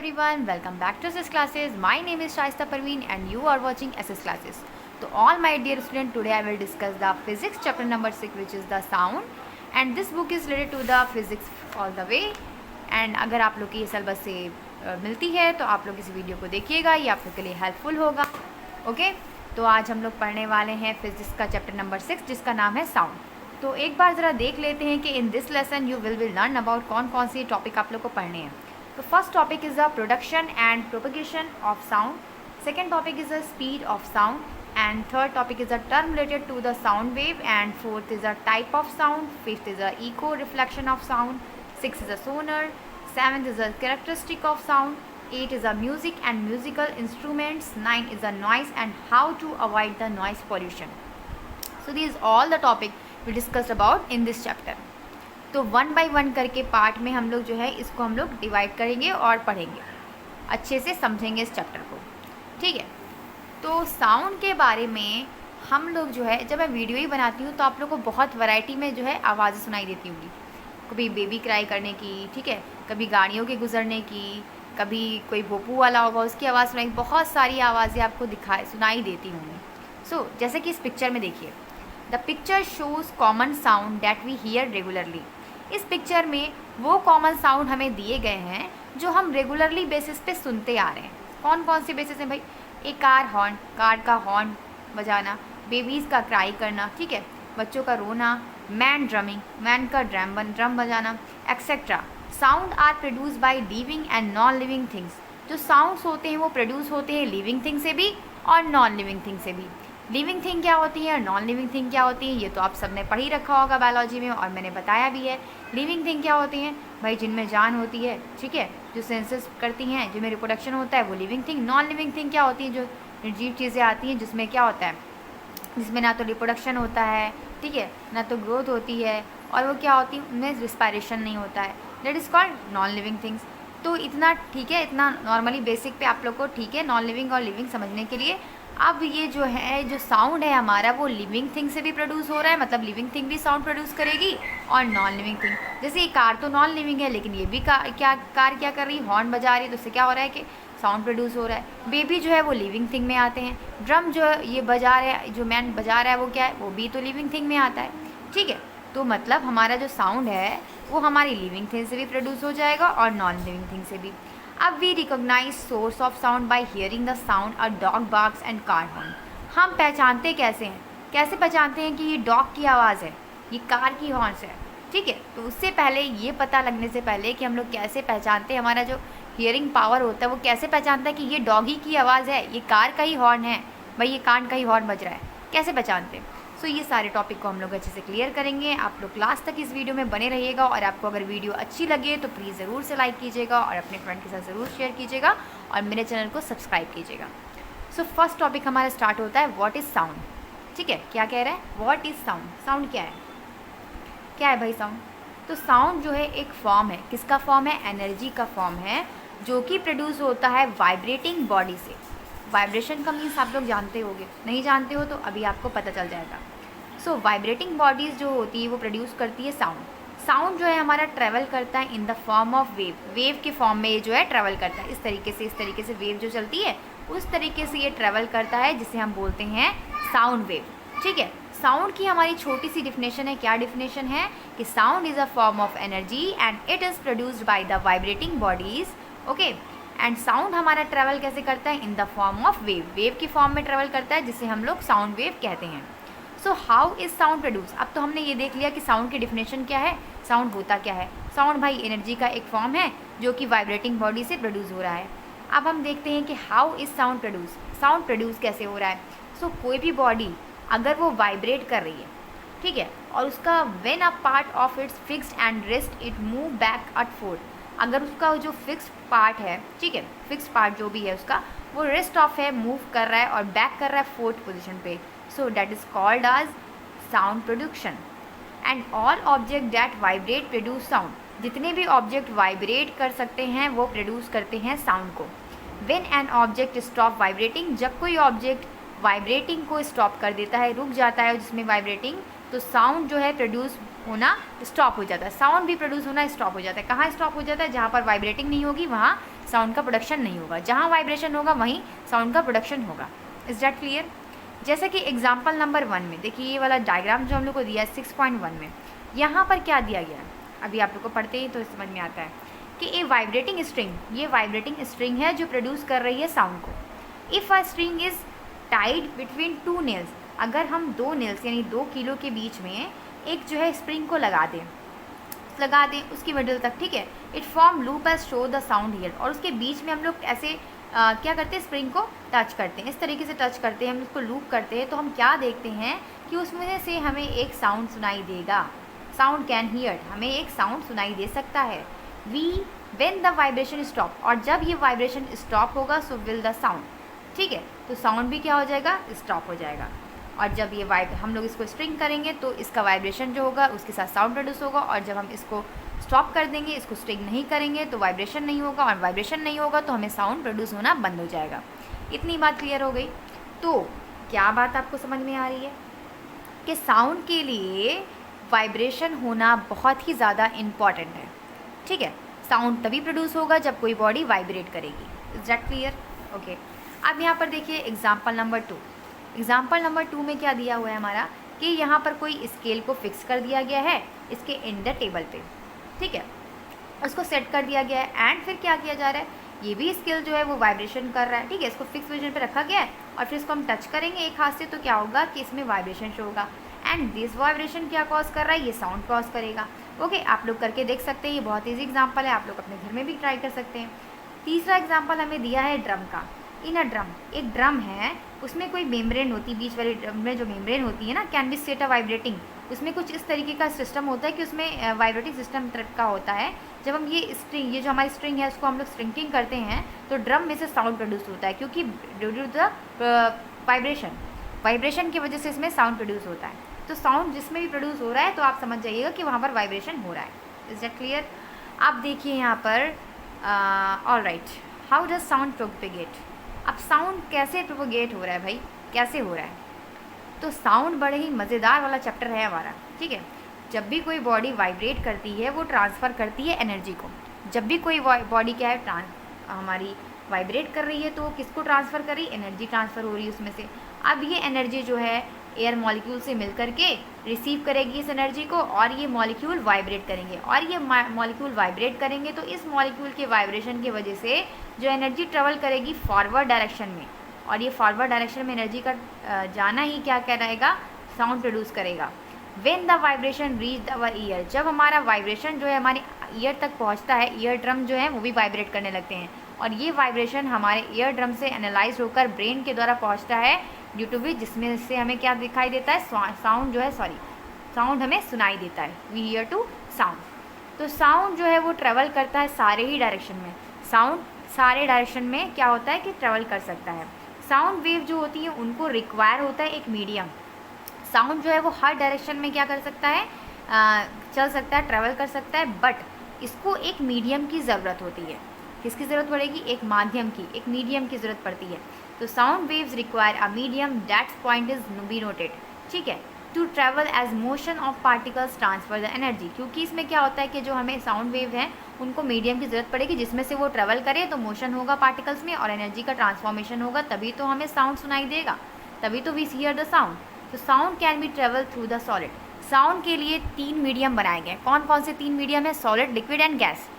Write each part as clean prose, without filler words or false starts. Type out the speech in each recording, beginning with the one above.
everyone, welcome back to SS classes. My name is Shaista Parveen and you are watching SS classes. So all my dear students, today I will discuss the physics chapter number 6, which is the sound, and this book is related to the physics all the way. And अगर आप लोग की ये syllabus से मिलती है तो आप लोग इस वीडियो को देखिएगा, ये आप लोग के लिए हेल्पफुल होगा. ओके, तो आज हम लोग पढ़ने वाले हैं फिजिक्स का चैप्टर नंबर 6 जिसका नाम है साउंड. तो एक बार ज़रा देख लेते हैं कि in this lesson you will learn about कौन कौन सी टॉपिक आप लोग को पढ़ने हैं. तो first topic is the production and propagation of sound, second topic is the speed of sound, and third topic is a term related to the sound wave, and fourth is a type of sound, fifth is a echo reflection of sound, sixth is a sonar, seventh is a characteristic of sound, eight is a music and musical instruments, nine is a noise and how to avoid the noise pollution. So these all the topic we discussed about in this chapter. तो one by one करके part में हम लोग जो है इसको हम लोग डिवाइड करेंगे और पढ़ेंगे, अच्छे से समझेंगे इस चैप्टर को. ठीक है, तो साउंड के बारे में हम लोग जो है जब मैं वीडियो ही बनाती हूँ तो आप लोग को बहुत वैरायटी में जो है आवाज़ें सुनाई देती होंगी. कभी बेबी क्राई करने की, ठीक है, कभी गाड़ियों के गुजरने की, कभी कोई भोपू वाला होगा उसकी आवाज़ सुनाई, बहुत सारी आवाज़ें आपको सुनाई देती होंगी. सो जैसे कि इस पिक्चर में देखिए, the picture shows common sound that we hear regularly. इस पिक्चर में वो कॉमन साउंड हमें दिए गए हैं जो हम रेगुलरली बेसिस पे सुनते आ रहे हैं. कौन कौन से बेसिस हैं भाई? एक कार का हॉर्न बजाना, बेबीज़ का क्राई करना, ठीक है, बच्चों का रोना, मैन का ड्रम बजाना, etcetera. Sound are produce by living and non living things. जो साउंड्स होते हैं वो प्रोड्यूस होते हैं लिविंग थिंग से भी और नॉन लिविंग थिंग से भी. लिविंग थिंग क्या होती है और नॉन लिविंग थिंग क्या होती है ये तो आप सब ने पढ़ ही रखा होगा बायोलॉजी में, और मैंने बताया भी है. लिविंग थिंग क्या होती हैं भाई? जिनमें जान होती है, ठीक है, जो सेंसेस करती हैं, जिनमें रिप्रोडक्शन होता है, वो living thing. Non living thing क्या होती है? जो निर्जीव चीज़ें आती हैं जिसमें क्या होता है, जिसमें ना तो रिप्रोडक्शन होता है, ठीक है, ना तो ग्रोथ होती है, और वो क्या होती है, उनमें रिस्पायरेशन नहीं होता है. That is called non living things. तो इतना ठीक है, इतना नॉर्मली बेसिक पे आप लोग को ठीक है नॉन लिविंग और लिविंग समझने के लिए. अब ये जो है जो साउंड है हमारा वो लिविंग थिंग से भी प्रोड्यूस हो रहा है, मतलब लिविंग थिंग भी साउंड प्रोड्यूस करेगी और नॉन लिविंग थिंग. जैसे ये कार तो नॉन लिविंग है लेकिन ये भी कार क्या कर रही है, हॉर्न बजा रही है, तो उससे क्या हो रहा है कि साउंड प्रोड्यूस हो रहा है. बेबी जो है वो लिविंग थिंग में आते हैं. ड्रम जो है ये बजा रहा है, जो मैन बजा रहा है वो क्या है, वो भी तो लिविंग थिंग में आता है. ठीक है, तो मतलब हमारा जो साउंड है वो हमारी लिविंग थिंग से भी प्रोड्यूस हो जाएगा और नॉन लिविंग थिंग से भी. अब we recognise source of sound by hearing the sound a dog barks and car horn. हम पहचानते कैसे हैं, कैसे पहचानते हैं कि ये डॉग की आवाज़ है, ये कार की हॉर्न है. ठीक है, तो उससे पहले ये पता लगने से पहले कि हम लोग कैसे पहचानते हैं, हमारा जो हियरिंग पावर होता है वो कैसे पहचानता है कि ये डॉगी की आवाज़ है, ये कार का ही हॉर्न है, भाई ये कार का ही हॉर्न बज रहा है, कैसे पहचानते हैं. सो ये सारे टॉपिक को हम लोग अच्छे से क्लियर करेंगे. आप लोग लास्ट तक इस वीडियो में बने रहिएगा, और आपको अगर वीडियो अच्छी लगे तो प्लीज़ ज़रूर से लाइक कीजिएगा और अपने फ्रेंड के साथ ज़रूर शेयर कीजिएगा और मेरे चैनल को सब्सक्राइब कीजिएगा. सो फर्स्ट टॉपिक हमारा स्टार्ट होता है व्हाट इज़ साउंड. ठीक है, क्या कह रहा है, व्हाट इज़ साउंड. साउंड क्या है भाई साउंड? तो साउंड जो है एक फॉर्म है, किसका फॉर्म है? एनर्जी का फॉर्म है, जो कि प्रोड्यूस होता है वाइब्रेटिंग बॉडी से. वाइब्रेशन का मीन्स आप लोग जानते होंगे, नहीं जानते हो तो अभी आपको पता चल जाएगा. सो वाइब्रेटिंग बॉडीज़ जो होती है वो प्रोड्यूस करती है साउंड. साउंड जो है हमारा ट्रैवल करता है in the form of wave. Wave के फॉर्म में ये जो है ट्रैवल करता है, इस तरीके से वेव जो चलती है उस तरीके से ये ट्रैवल करता है, जिसे हम बोलते हैं साउंड वेव. ठीक है, साउंड की हमारी छोटी सी डिफिनेशन है. क्या डिफिनेशन है? कि sound is a form of energy and it is produced by the vibrating bodies. Okay, and sound हमारा ट्रैवल कैसे करता है? In the form of wave. Wave की फॉर्म में ट्रैवल करता है, जिसे हम लोग साउंड वेव कहते हैं. So how is sound produce. अब तो हमने ये देख लिया कि साउंड की डिफिनेशन क्या है, साउंड होता क्या है. साउंड भाई एनर्जी का एक फॉर्म है जो कि वाइब्रेटिंग बॉडी से प्रोड्यूस हो रहा है. अब हम देखते हैं कि how is sound produce. Sound produce कैसे हो रहा है? सो कोई भी बॉडी अगर वो वाइब्रेट कर रही है, ठीक है, और उसका when a part of its fixed and rest it move back at fourth. अगर उसका जो फिक्स्ड पार्ट है, ठीक है, फिक्स्ड पार्ट जो भी है उसका वो रेस्ट ऑफ है, मूव कर रहा है और बैक कर रहा है फोर्थ पोजिशन पे. So that is called as sound production. And all object that vibrate produce sound. जितने भी ऑब्जेक्ट वाइब्रेट कर सकते हैं वो प्रोड्यूस करते हैं साउंड को. When an object stop vibrating. जब कोई ऑब्जेक्ट वाइब्रेटिंग को स्टॉप कर देता है, रुक जाता है जिसमें वाइब्रेटिंग, तो साउंड जो है प्रोड्यूस होना स्टॉप हो जाता है. साउंड भी प्रोड्यूस होना स्टॉप हो जाता है. कहाँ स्टॉप हो जाता है? जहाँ पर वाइब्रेटिंग नहीं होगी वहाँ साउंड का प्रोडक्शन नहीं होगा। जहाँ वाइब्रेशन होगा वहीं साउंड का प्रोडक्शन होगा। Is that clear? जैसे कि एग्जाम्पल नंबर 1 में देखिए, ये वाला डायग्राम जो हम लोग को दिया है 6.1 में, यहाँ पर क्या दिया गया है, अभी आप लोग को पढ़ते ही तो समझ में आता है कि ये वाइब्रेटिंग स्ट्रिंग, ये वाइब्रेटिंग स्ट्रिंग है जो प्रोड्यूस कर रही है साउंड को। If a string is tied between 2 nails, अगर हम 2 नेल्स यानी 2 कीलों के बीच में एक जो है स्प्रिंग को लगा दें उसकी मिडिल तक, ठीक है, it form loop as show the sound here, और उसके बीच में हम लोग ऐसे क्या करते हैं, स्प्रिंग को टच करते हैं, इस तरीके से टच करते हैं, हम उसको लूप करते हैं, तो हम क्या देखते हैं कि उसमें से हमें एक साउंड सुनाई देगा। साउंड कैन हियर, हमें एक साउंड सुनाई दे सकता है। व्हेन द वाइब्रेशन स्टॉप, और जब ये वाइब्रेशन स्टॉप होगा सो विल द साउंड, ठीक है, तो साउंड भी क्या हो जाएगा, स्टॉप हो जाएगा। और जब ये हम लोग इसको स्ट्रिंग करेंगे तो इसका वाइब्रेशन जो होगा उसके साथ साउंड प्रोड्यूस होगा, और जब हम इसको स्टॉप कर देंगे, इसको स्ट्रिंग नहीं करेंगे तो वाइब्रेशन नहीं होगा, और वाइब्रेशन नहीं होगा तो हमें साउंड प्रोड्यूस होना बंद हो जाएगा। इतनी बात क्लियर हो गई? तो क्या बात आपको समझ में आ रही है कि साउंड के लिए वाइब्रेशन होना बहुत ही ज़्यादा इम्पॉर्टेंट है, ठीक है। साउंड तभी प्रोड्यूस होगा जब कोई बॉडी वाइब्रेट करेगी। Is that clear? ओके, अब यहाँ पर देखिए एग्जाम्पल नंबर 2। एग्जाम्पल नंबर 2 में क्या दिया हुआ है हमारा कि यहाँ पर कोई स्केल को फिक्स कर दिया गया है इसके एंड द टेबल पे, ठीक है, उसको सेट कर दिया गया है, एंड फिर क्या किया जा रहा है, ये भी स्केल जो है वो वाइब्रेशन कर रहा है, ठीक है, इसको फिक्स पोजीशन पे रखा गया है, और फिर इसको हम टच करेंगे एक हाथ से तो क्या होगा कि इसमें वाइब्रेशन शो होगा, एंड दिस वाइब्रेशन क्या कॉज कर रहा है, ये साउंड कॉज करेगा। ओके, आप लोग करके देख सकते हैं, ये बहुत ईजी एग्जाम्पल है, आप लोग अपने घर में भी ट्राई कर सकते हैं। तीसरा एग्जाम्पल हमें दिया है ड्रम का। इन अ ड्रम, एक ड्रम है, उसमें कोई मेम्ब्रेन होती है, बीच वाले ड्रम में जो मेम्ब्रेन होती है ना, can be set a vibrating, उसमें कुछ इस तरीके का सिस्टम होता है कि उसमें वाइब्रेटिंग सिस्टम टाइप का होता है। जब हम ये जो हमारी स्ट्रिंग है उसको हम लोग स्ट्रिंकिंग करते हैं तो ड्रम में से साउंड प्रोड्यूस होता है, क्योंकि ड्यू टू द वाइब्रेशन की वजह से इसमें साउंड प्रोड्यूस होता है। तो साउंड जिसमें भी प्रोड्यूस हो रहा है तो आप समझ जाइएगा कि वहाँ पर वाइब्रेशन हो रहा है। Is that clear? आप देखिए यहाँ पर, all right, how does sound propagate. अब साउंड कैसे प्रोपेगेट हो रहा है भाई, कैसे हो रहा है? तो साउंड बड़े ही मज़ेदार वाला चैप्टर है हमारा, ठीक है। जब भी कोई बॉडी वाइब्रेट करती है वो ट्रांसफ़र करती है एनर्जी को। जब भी कोई बॉडी क्या है हमारी वाइब्रेट कर रही है तो वो किसको ट्रांसफ़र कर रही है, एनर्जी ट्रांसफ़र हो रही है उसमें से। अब ये एनर्जी जो है एयर मॉलिक्यूल से मिल करके रिसीव करेगी इस एनर्जी को, और ये मॉलिक्यूल वाइब्रेट करेंगे, और ये मॉलिक्यूल वाइब्रेट करेंगे तो इस मॉलिक्यूल के वाइब्रेशन की वजह से जो एनर्जी ट्रेवल करेगी फॉरवर्ड डायरेक्शन में, और ये फॉरवर्ड डायरेक्शन में एनर्जी का जाना ही क्या कहलाएगा, साउंड प्रोड्यूस करेगा। When the vibration reach our year, जब हमारा वाइब्रेशन जो है हमारे ईयर तक पहुंचता है, ईयर ड्रम जो है वो भी वाइब्रेट करने लगते हैं, और ये वाइब्रेशन हमारे ईयर ड्रम से एनालाइज होकर ब्रेन के द्वारा पहुंचता है, ड्यू टू विच जिसमें से हमें क्या दिखाई देता है, साउंड जो है, साउंड हमें सुनाई देता है। We hear to sound. तो साउंड जो है वो ट्रेवल करता है सारे ही डायरेक्शन में। साउंड सारे डायरेक्शन में क्या होता है कि ट्रेवल कर सकता है। साउंड वेव जो होती है उनको रिक्वायर होता है एक मीडियम। साउंड जो है वो हर डायरेक्शन में क्या कर सकता है, चल सकता है, ट्रैवल कर सकता है, बट इसको एक मीडियम की ज़रूरत होती है। किसकी ज़रूरत पड़ेगी, एक माध्यम की, एक मीडियम की ज़रूरत पड़ती है। तो sound waves require a medium that point is be noted, ठीक है, to travel as motion of particles transfer the energy. क्योंकि इसमें क्या होता है कि जो हमें साउंड वेव है उनको मीडियम की ज़रूरत पड़ेगी जिसमें से वो ट्रैवल करे, तो मोशन होगा पार्टिकल्स में और एनर्जी का ट्रांसफॉर्मेशन होगा, तभी तो हमें साउंड सुनाई देगा, तभी तो वी हियर द साउंड। तो sound can be travel through the solid. Sound के लिए 3 मीडियम बनाए गए। कौन कौन से 3 मीडियम है, सॉलिड, लिक्विड एंड गैस।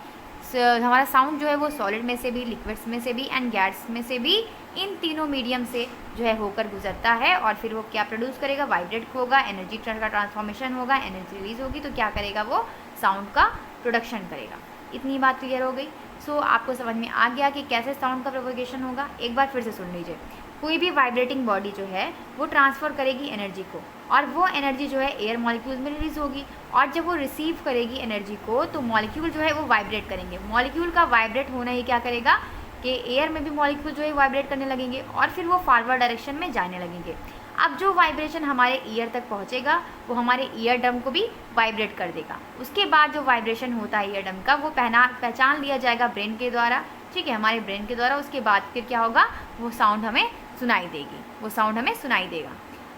हमारा साउंड जो है वो सॉलिड में से भी, लिक्विड्स में से भी एंड गैस में से भी, इन तीनों मीडियम से जो है होकर गुजरता है, और फिर वो क्या प्रोड्यूस करेगा, वाइब्रेट होगा, एनर्जी का ट्रांसफॉर्मेशन होगा, एनर्जी रिलीज होगी, तो क्या करेगा, वो साउंड का प्रोडक्शन करेगा। इतनी बात क्लियर हो गई। सो आपको समझ में आ गया कि कैसे साउंड का प्रोपगेशन होगा। एक बार फिर से सुन लीजिए। कोई भी वाइब्रेटिंग बॉडी जो है वो ट्रांसफ़र करेगी एनर्जी को, और वो एनर्जी जो है एयर मॉलिक्यूल में रिलीज होगी, और जब वो रिसीव करेगी एनर्जी को तो मॉलिक्यूल जो है वो वाइब्रेट करेंगे। मॉलिक्यूल का वाइब्रेट होना ही क्या करेगा कि एयर में भी मॉलिक्यूल जो है वाइब्रेट करने लगेंगे, और फिर वो फॉरवर्ड डायरेक्शन में जाने लगेंगे। अब जो वाइब्रेशन हमारे ईयर तक पहुंचेगा वो हमारे ईयर ड्रम को भी वाइब्रेट कर देगा। उसके बाद जो वाइब्रेशन होता है ईयर ड्रम का वो पहचान लिया जाएगा ब्रेन के द्वारा, ठीक है, हमारे ब्रेन के द्वारा। उसके बाद फिर क्या होगा, वो साउंड हमें सुनाई देगी, वो साउंड हमें सुनाई देगा।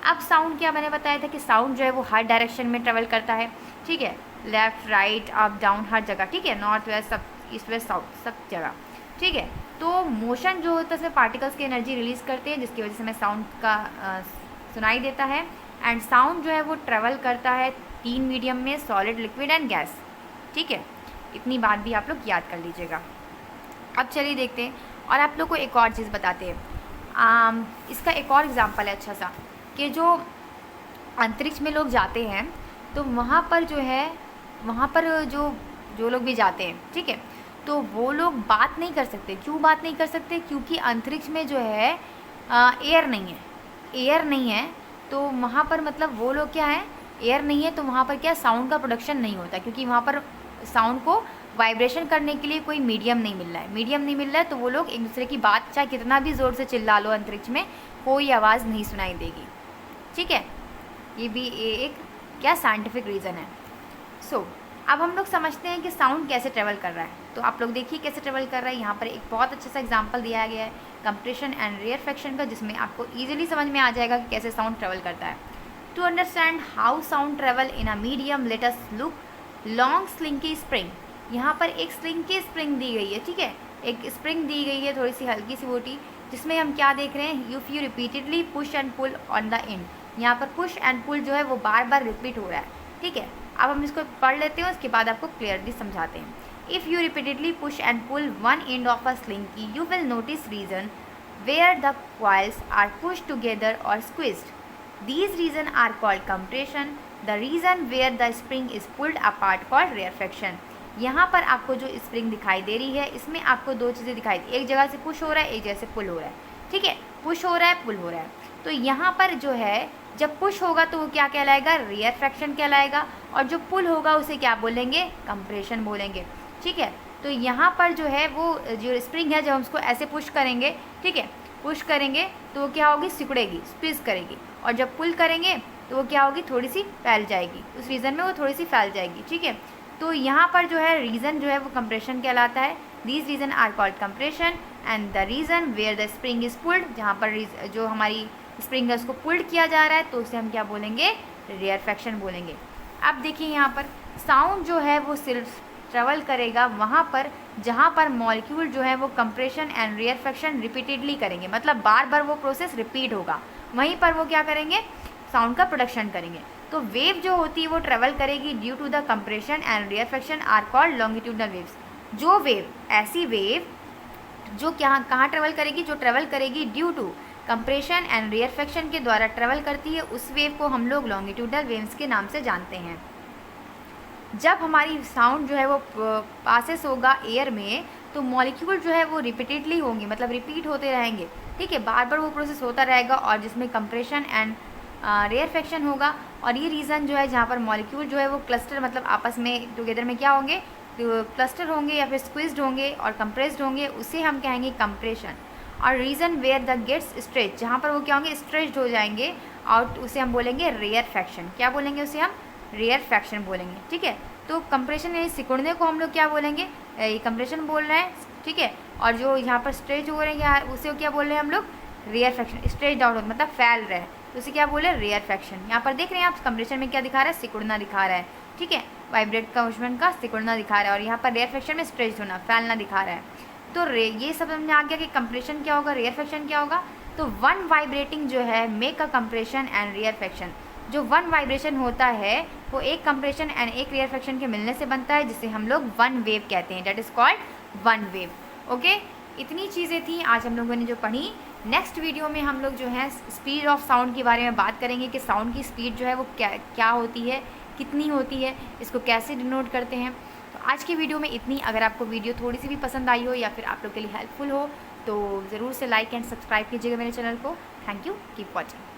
अब साउंड क्या मैंने बताया था कि साउंड जो है वो हर डायरेक्शन में ट्रेवल करता है, ठीक है, लेफ़्ट, राइट, अप, डाउन, हर जगह, ठीक है, नॉर्थ वेस्ट, सब ईस्ट वेस्ट साउथ, सब जगह, ठीक है। तो मोशन जो होता है उसमें पार्टिकल्स की एनर्जी रिलीज़ करते हैं, जिसकी वजह से हमें साउंड का सुनाई देता है। एंड साउंड जो है वो ट्रेवल करता है 3 मीडियम में, सॉलिड, लिक्विड एंड गैस। ठीक है, इतनी बात भी आप लोग याद कर लीजिएगा। अब चलिए देखते हैं, और आप लोग को एक और चीज़ बताते हैं। इसका एक और एग्जांपल है अच्छा सा, कि जो अंतरिक्ष में लोग जाते हैं तो वहाँ पर जो है, वहाँ पर जो लोग भी जाते हैं, ठीक है, तो वो लोग बात नहीं कर सकते। क्यों बात नहीं कर सकते? क्योंकि अंतरिक्ष में जो है एयर नहीं है, एयर नहीं है। तो वहाँ पर मतलब वो लोग क्या है, एयर नहीं है, तो वहाँ पर क्या साउंड का प्रोडक्शन नहीं होता, क्योंकि वहाँ पर साउंड को वाइब्रेशन करने के लिए कोई मीडियम नहीं मिल रहा है। मीडियम नहीं मिल रहा है तो वो लोग एक दूसरे की बात चाहे कितना भी ज़ोर से चिल्ला लो अंतरिक्ष में, कोई आवाज़ नहीं सुनाई देगी। ठीक है, ये भी एक क्या साइंटिफिक रीज़न है। सो अब हम लोग समझते हैं कि साउंड कैसे ट्रेवल कर रहा है। तो आप लोग देखिए कैसे ट्रेवल कर रहा है। यहाँ पर एक बहुत अच्छा सा एग्जांपल दिया गया है कंप्रेशन एंड रेयरफेक्शन का, जिसमें आपको इजीली समझ में आ जाएगा कि कैसे साउंड ट्रेवल करता है। To understand how sound travel in a medium, let us look long slinky spring. यहाँ पर एक स्लिंकी स्प्रिंग दी गई है, ठीक है, एक स्प्रिंग दी गई है थोड़ी सी हल्की सी मोटी, जिसमें हम क्या देख रहे हैं, if you repeatedly push and pull on the end. यहाँ पर पुश एंड पुल जो है वो बार बार रिपीट हो रहा है। ठीक है, अब हम इसको पढ़ लेते हैं, उसके बाद आपको क्लियरली समझाते हैं। If you repeatedly push and pull one end of a slinky, you will notice region where the coils are pushed together or squeezed. These regions are called compression. The region where the spring is pulled apart called rarefaction. यहाँ पर आपको जो spring दिखाई दे रही है, इसमें आपको दो चीज़ें दिखाई, एक जगह से पुश हो रहा है, एक जगह से पुल हो रहा है। ठीक है, पुश हो रहा है, पुल हो रहा है। तो यहाँ पर जो है, जब पुश होगा तो वो क्या कहलाएगा, रेयरफेक्शन कहलाएगा, और जो पुल होगा उसे क्या बोलेंगे, कंप्रेशन बोलेंगे। ठीक है, तो यहाँ पर जो है वो जो स्प्रिंग है, जब हम उसको ऐसे पुश करेंगे, ठीक है, पुश करेंगे तो वो क्या होगी, सिकुड़ेगी, स्क्वीज करेगी, और जब पुल करेंगे तो वो क्या होगी, थोड़ी सी फैल जाएगी, उस रीज़न में वो थोड़ी सी फैल जाएगी। ठीक है, तो यहाँ पर जो है रीज़न जो है वो कंप्रेशन कहलाता है। These region are called compression and the region where the spring is pulled, जहाँ पर जो हमारी स्प्रिंग है उसको पुल्ड किया जा रहा है, तो उसे हम क्या बोलेंगे, रेयरफेक्शन बोलेंगे। अब देखिए यहाँ पर साउंड जो है वो सिर्फ ट्रेवल करेगा वहाँ पर जहाँ पर मॉलिक्यूल जो है वो कंप्रेशन एंड रेयरफेक्शन रिपीटेडली करेंगे, मतलब बार बार वो प्रोसेस रिपीट होगा, वहीं पर वो क्या करेंगे, साउंड का प्रोडक्शन करेंगे। तो वेव जो होती है वो ट्रेवल करेगी due to the compression and rarefaction are called longitudinal waves. जो वेव, ऐसी वेव जो कहाँ ट्रेवल करेगी, जो ट्रेवल करेगी due to compression and rarefaction के द्वारा ट्रेवल करती है, उस वेव को हम लोग लॉन्गिट्यूडनल वेव्स के नाम से जानते हैं। जब हमारी साउंड जो है वो पासेस होगा एयर में, तो मॉलिक्यूल जो है वो रिपीटेडली होंगे, मतलब रिपीट होते रहेंगे। ठीक है, बार बार वो प्रोसेस होता रहेगा, और जिसमें कंप्रेशन एंड रेयरफेक्शन होगा। और ये रीज़न जो है जहाँ पर मॉलिक्यूल जो है वो क्लस्टर, मतलब आपस में टुगेदर में क्या होंगे, तो क्लस्टर होंगे या फिर स्क्विज्ड होंगे और कंप्रेस्ड होंगे, उसे हम कहेंगे कंप्रेशन। और region where the gets stretch, जहाँ पर वो क्या होंगे, स्ट्रेच्ड हो जाएंगे, और उसे हम बोलेंगे रेयरफेक्शन। क्या बोलेंगे उसे हम, रेयरफेक्शन बोलेंगे। ठीक है, तो कंप्रेशन यानी सिकुड़ने को हम लोग क्या बोलेंगे, ये कंप्रेशन बोल रहे हैं। ठीक है, और जो यहाँ पर स्ट्रेच हो रहे हैं उसे क्या बोल रहे हैं हम लोग, रेयरफेक्शन। स्ट्रेच आउट मतलब फैल रहे हैं, तो उसे क्या बोले, रेयरफेक्शन। यहाँ पर देख रहे हैं आप, कंप्रेशन में क्या दिखा रहा है, सिकुड़ना दिखा रहा है। ठीक है, वाइब्रेट का मूवमेंट का सिकुड़ना दिखा रहा है, और यहाँ पर रेयरफेक्शन में स्ट्रेच होना, फैलना दिखा रहा है। तो ये सब समझ में आ गया कि कंप्रेशन क्या होगा, रेयरफेक्शन क्या होगा। तो वन वाइब्रेटिंग जो है make a compression and rarefaction. जो वन वाइब्रेशन होता है वो एक कंप्रेशन एंड एक रेयरफेक्शन के मिलने से बनता है, जिसे हम लोग वन वेव कहते हैं, that is called one wave. Okay, इतनी चीज़ें थी आज हम लोगों ने जो पढ़ी। नेक्स्ट वीडियो में हम लोग जो है स्पीड ऑफ साउंड के बारे में बात करेंगे कि साउंड की स्पीड जो है वो क्या होती है, कितनी होती है, इसको कैसे डिनोट करते हैं। तो आज की वीडियो में इतनी। अगर आपको वीडियो थोड़ी सी भी पसंद आई हो या फिर आप लोग के लिए हेल्पफुल हो, तो ज़रूर से लाइक एंड सब्सक्राइब कीजिएगा मेरे चैनल को। Thank you, keep watching.